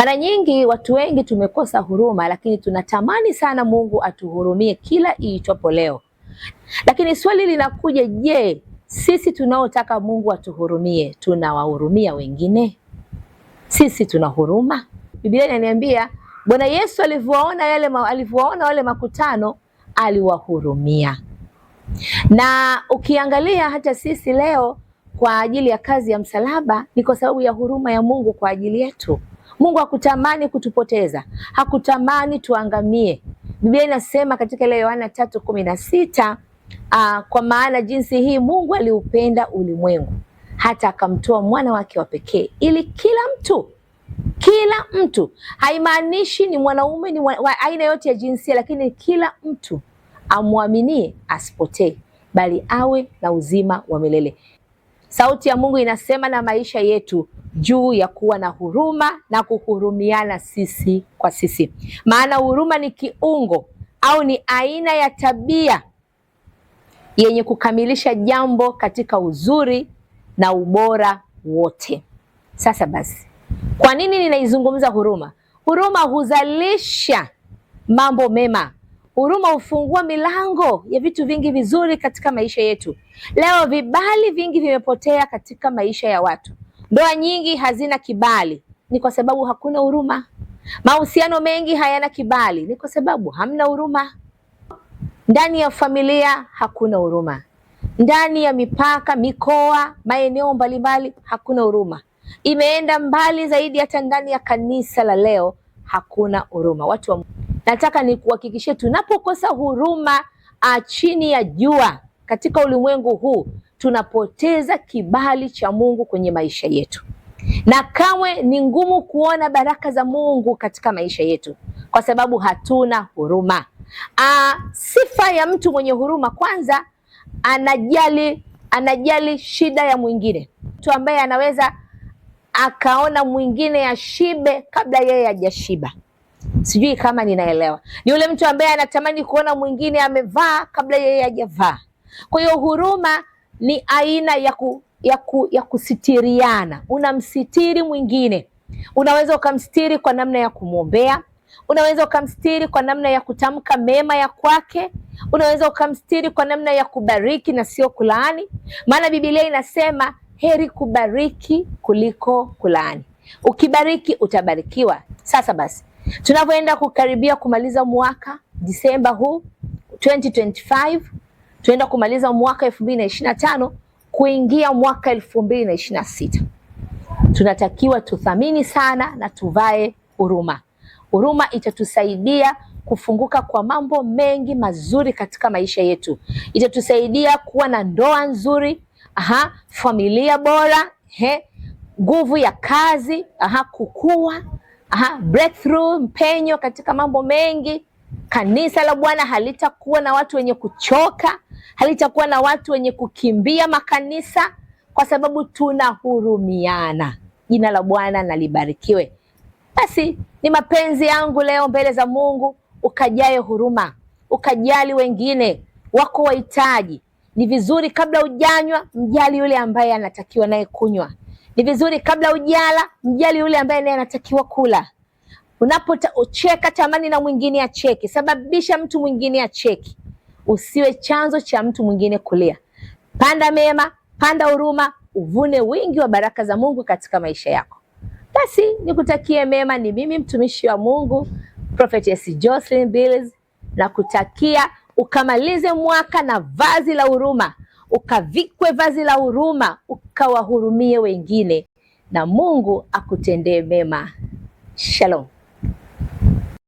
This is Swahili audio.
Mara nyingi watu wengi tumekosa huruma, lakini tunatamani sana Mungu atuhurumie kila iitwapo leo. Lakini swali linakuja, je, sisi tunaotaka Mungu atuhurumie tunawahurumia wengine? Sisi tuna huruma? Biblia inaniambia Bwana Yesu alivyowaona wale makutano aliwahurumia. Na ukiangalia hata sisi leo kwa ajili ya kazi ya msalaba ni kwa sababu ya huruma ya Mungu kwa ajili yetu. Mungu hakutamani kutupoteza, hakutamani tuangamie. Biblia inasema katika ile Yohana 3:16, kwa maana jinsi hii Mungu aliupenda ulimwengu hata akamtoa mwana wake wa pekee ili kila mtu, haimaanishi ni mwanaume ni wa aina yote ya jinsia, lakini kila mtu amwaminie asipotee bali awe na uzima wa milele. Sauti ya Mungu inasema na maisha yetu juu ya kuwa na huruma na kuhurumiana sisi kwa sisi. Maana huruma ni kiungo au ni aina ya tabia yenye kukamilisha jambo katika uzuri na ubora wote. Sasa basi, kwa nini ninaizungumza huruma? Huruma huzalisha mambo mema. Huruma hufungua milango ya vitu vingi vizuri katika maisha yetu. Leo vibali vingi vimepotea katika maisha ya watu. Ndoa nyingi hazina kibali, ni kwa sababu hakuna huruma. Mahusiano mengi hayana kibali, ni kwa sababu hamna huruma. Ndani ya familia hakuna huruma. Ndani ya mipaka, mikoa, maeneo mbalimbali hakuna huruma. Imeenda mbali zaidi, hata ndani ya kanisa la leo hakuna huruma. Nataka nikuhakikishie, tunapokosa huruma chini ya jua katika ulimwengu huu, tunapoteza kibali cha Mungu kwenye maisha yetu, na kamwe ni ngumu kuona baraka za Mungu katika maisha yetu kwa sababu hatuna huruma. Sifa ya mtu mwenye huruma, kwanza anajali shida ya mwingine. Mtu ambaye anaweza akaona mwingine ashibe kabla yeye hajashiba. Sijui kama ninaelewa. Ni yule mtu ambaye anatamani kuona mwingine amevaa kabla yeye hajavaa. Kwa hiyo huruma ni aina ya kusitiriana. Unamsitiri mwingine. Unaweza ukamsitiri kwa namna ya kumwombea. Unaweza ukamsitiri kwa namna ya kutamka mema ya kwake. Unaweza ukamsitiri kwa namna ya kubariki na sio kulaani. Maana Biblia inasema heri kubariki kuliko kulaani. Ukibariki utabarikiwa. Sasa basi, tunavyoenda kukaribia kumaliza mwaka Disemba huu 2025, tunaenda kumaliza mwaka 2025 kuingia mwaka 2026. Tunatakiwa tuthamini sana na tuvae huruma. Huruma itatusaidia kufunguka kwa mambo mengi mazuri katika maisha yetu. Itatusaidia kuwa na ndoa nzuri, familia bora, nguvu ya kazi, kukua, breakthrough, mpenyo katika mambo mengi. Kanisa la Bwana halitakuwa na watu wenye kuchoka, halitakuwa na watu wenye kukimbia makanisa, kwa sababu tunahurumiana. Jina la Bwana na libarikiwe. Basi ni mapenzi yangu leo mbele za Mungu ukajae huruma, ukajali wengine wako wahitaji. Ni vizuri kabla hujanywa mjali yule ambaye anatakiwa naye kunywa. Ni vizuri kabla hujala mjali yule ambaye naye anatakiwa kula. Unapocheka tamani na mwingine acheke, sababisha mtu mwingine acheke. Usiwe chanzo cha mtu mwingine kulia. Panda mema, panda huruma, uvune wingi wa baraka za Mungu katika maisha yako. Basi nikutakie mema. Ni mimi mtumishi wa Mungu Prophetess Jocelyn Bills, na kutakia ukamalize mwaka na vazi la huruma, ukavikwe vazi la huruma, ukawahurumie wengine, na Mungu akutendee mema. Shalom.